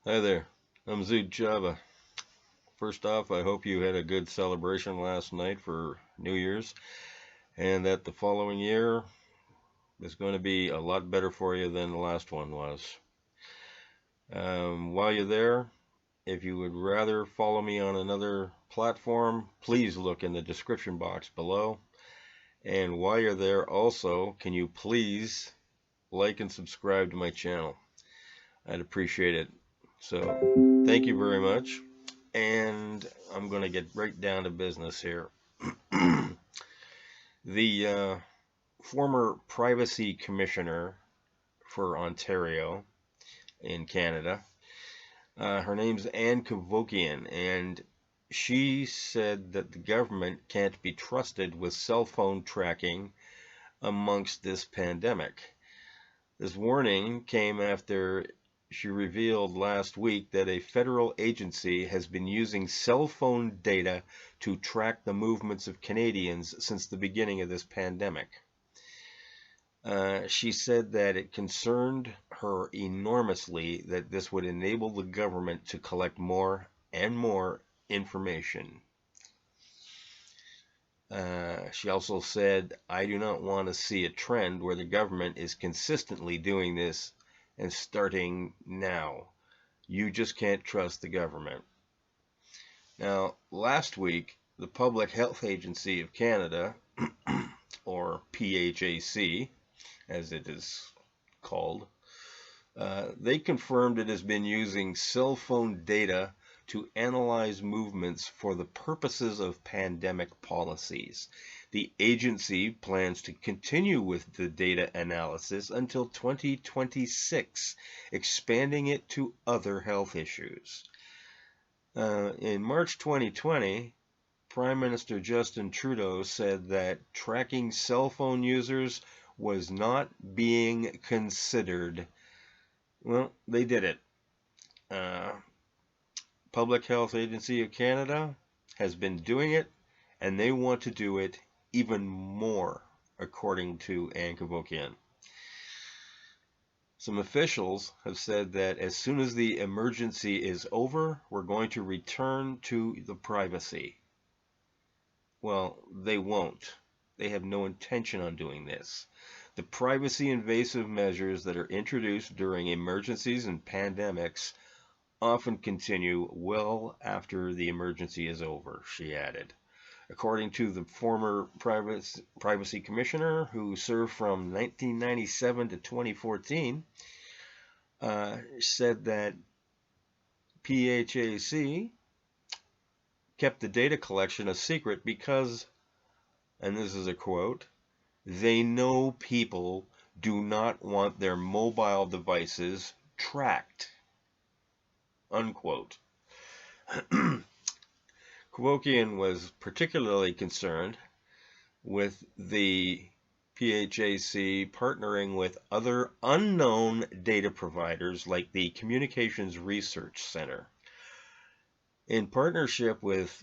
Hi there, I'm Zoot Java. First off, I hope you had a good celebration last night for New Year's and that the following year is going to be a lot better for you than the last one was. While you're there, if you would rather follow me on another platform, please look in the description box below. And while you're there also, can you please like and subscribe to my channel? I'd appreciate it. So, thank you very much. And I'm going to get right down to business here. The former privacy commissioner for Ontario in Canada, her name's Anne Kavokian, and she said that the government can't be trusted with cell phone tracking amongst this pandemic. This warning came after she revealed last week that a federal agency has been using cell phone data to track the movements of Canadians since the beginning of this pandemic. She said that it concerned her enormously that this would enable the government to collect more and more information. She also said, I do not want to see a trend where the government is consistently doing this and starting now. You just can't trust the government. Now, last week, the Public Health Agency of Canada, or PHAC, as it is called, they confirmed it has been using cell phone data to analyze movements for the purposes of pandemic policies. The agency plans to continue with the data analysis until 2026, expanding it to other health issues. In March 2020, Prime Minister Justin Trudeau said that tracking cell phone users was not being considered. Well, they did it. Uh, Public Health Agency of Canada has been doing it, and they want to do it even more, according to Anne Kavokian. Some officials have said that as soon as the emergency is over, we're going to return to the privacy. Well, they won't. They have no intention on doing this. The privacy invasive measures that are introduced during emergencies and pandemics often continue well after the emergency is over, she added. According to the former privacy commissioner who served from 1997 to 2014, said that PHAC kept the data collection a secret because, and this is a quote, they know people do not want their mobile devices tracked, unquote. Kavokian was particularly concerned with the PHAC partnering with other unknown data providers like the Communications Research Center. In partnership with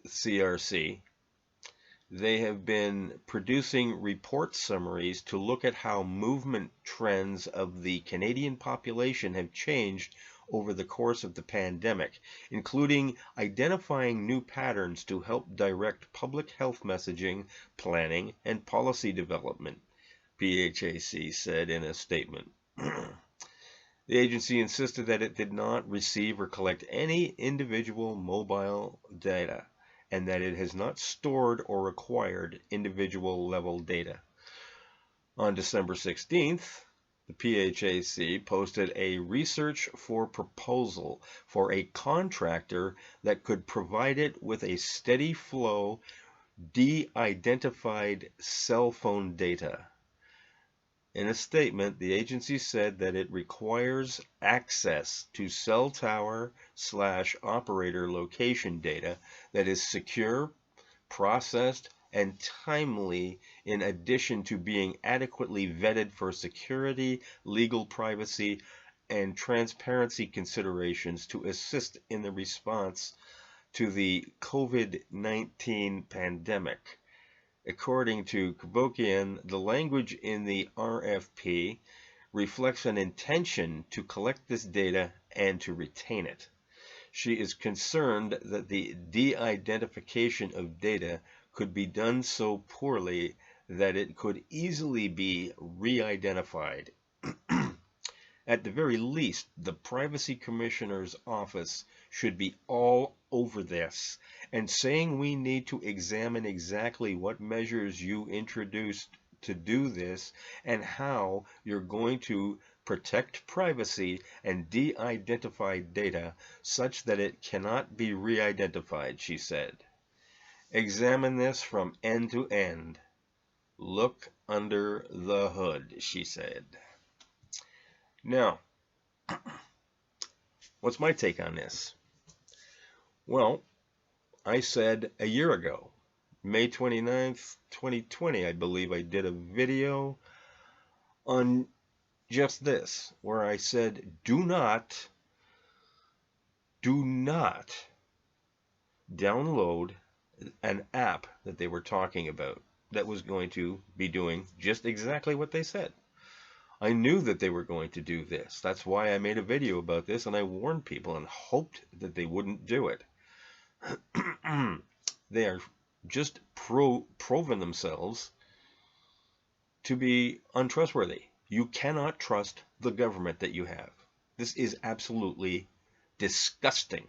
CRC, they have been producing report summaries to look at how movement trends of the Canadian population have changed over the course of the pandemic, including identifying new patterns to help direct public health messaging, planning, and policy development, PHAC said in a statement. The agency insisted that it did not receive or collect any individual mobile data and that it has not stored or acquired individual level data. On December 16th, the PHAC posted a research for proposal for a contractor that could provide it with a steady flow de-identified cell phone data. In a statement, the agency said that it requires access to cell tower/operator location data that is secure, processed, and timely, in addition to being adequately vetted for security, legal privacy, and transparency considerations to assist in the response to the COVID-19 pandemic. According to Kavokian, the language in the RFP reflects an intention to collect this data and to retain it. She is concerned that the de-identification of data could be done so poorly that it could easily be re-identified. At the very least, the Privacy Commissioner's office should be all over this and saying we need to examine exactly what measures you introduced to do this and how you're going to protect privacy and de-identify data such that it cannot be re-identified, she said. Examine this from end to end. Look under the hood, she said. Now, what's my take on this? Well, I said a year ago, May 29th, 2020, I believe I did a video on just this, where I said, do not download an app that they were talking about that was going to be doing just exactly what they said. I knew that they were going to do this. That's why I made a video about this, and I warned people and hoped that they wouldn't do it. They are just proven themselves to be untrustworthy. You cannot trust the government that you have. This is absolutely disgusting.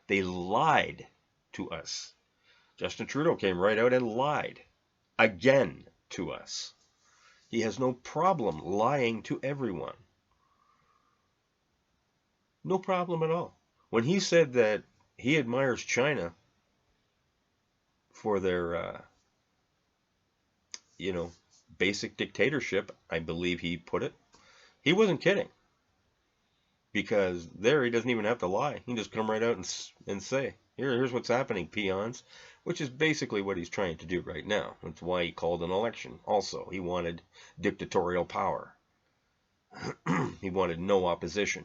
They lied to us. Justin Trudeau came right out and lied again to us. He has no problem lying to everyone. No problem at all. When he said that he admires China for their, basic dictatorship, I believe he put it, he wasn't kidding. Because there he doesn't even have to lie. He can just come right out and say, here's what's happening, peons. Which is basically what he's trying to do right now. That's why he called an election. Also, he wanted dictatorial power. He wanted no opposition.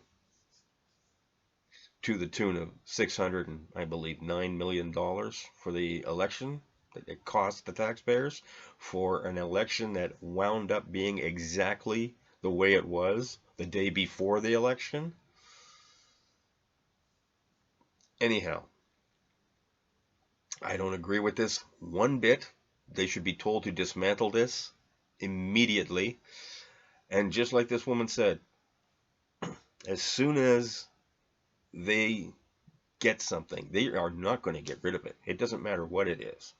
To the tune of $600 and I believe $9 million for the election that it cost the taxpayers for an election that wound up being exactly the way it was the day before the election. Anyhow, I don't agree with this one bit. They should be told to dismantle this immediately. And just like this woman said, as soon as they get something, they are not going to get rid of it. It doesn't matter what it is.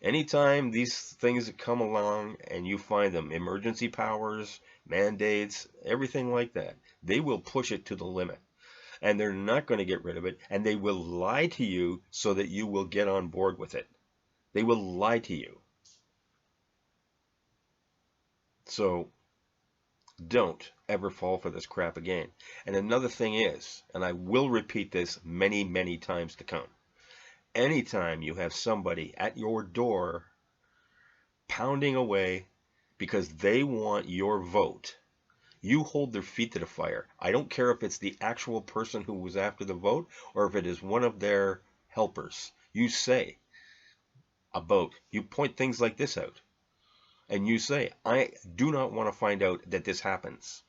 Anytime these things come along and you find them, emergency powers, mandates, everything like that, they will push it to the limit. And they're not going to get rid of it, and they will lie to you so that you will get on board with it. They will lie to you. So don't ever fall for this crap again. And another thing is, and I will repeat this many, many times to come, anytime you have somebody at your door pounding away because they want your vote, you hold their feet to the fire. I don't care if it's the actual person who was after the vote or if it is one of their helpers. You say you point things like this out. And you say, I do not want to find out that this happens.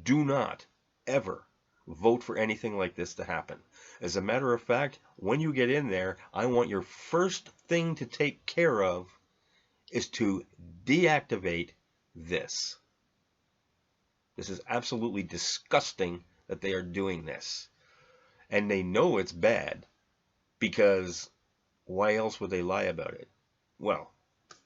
Do not ever vote for anything like this to happen. As a matter of fact, when you get in there, I want your first thing to take care of is to deactivate this. This is absolutely disgusting that they are doing this. And they know it's bad because why else would they lie about it? Well,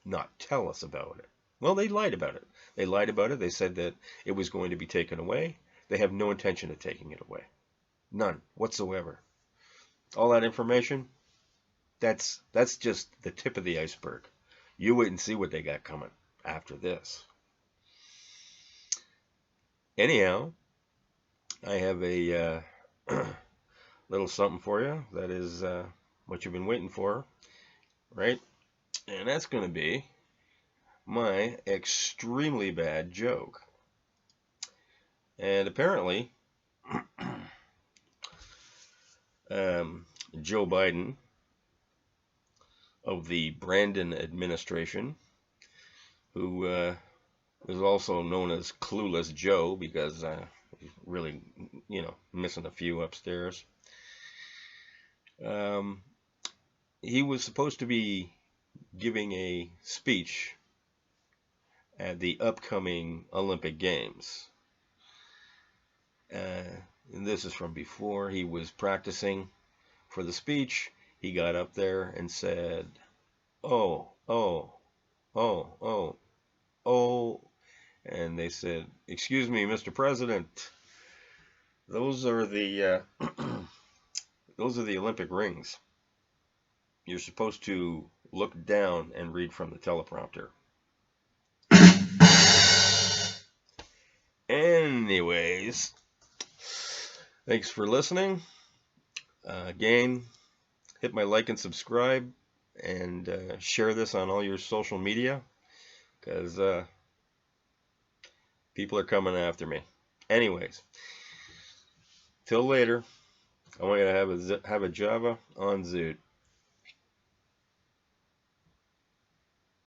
not tell us about it. Well, they lied about it. They lied about it. They said that it was going to be taken away. They have no intention of taking it away. None whatsoever. All that information, that's just the tip of the iceberg. You wait and see what they got coming after this. Anyhow, I have a little something for you. That is what you've been waiting for, right? And that's going to be my extremely bad joke. And apparently, Joe Biden of the Brandon administration, who is also known as Clueless Joe because he's really, missing a few upstairs. He was supposed to be giving a speech at the upcoming Olympic Games. And this is from before he was practicing for the speech. He got up there and said, "Oh, oh, oh, oh, oh." And they said, "Excuse me, Mr. President, those are the those are the Olympic rings. You're supposed to look down and read from the teleprompter." Anyways, thanks for listening. Again, hit my like and subscribe, and share this on all your social media, because people are coming after me. Anyways, till later. I want you to have a Java on Zoot.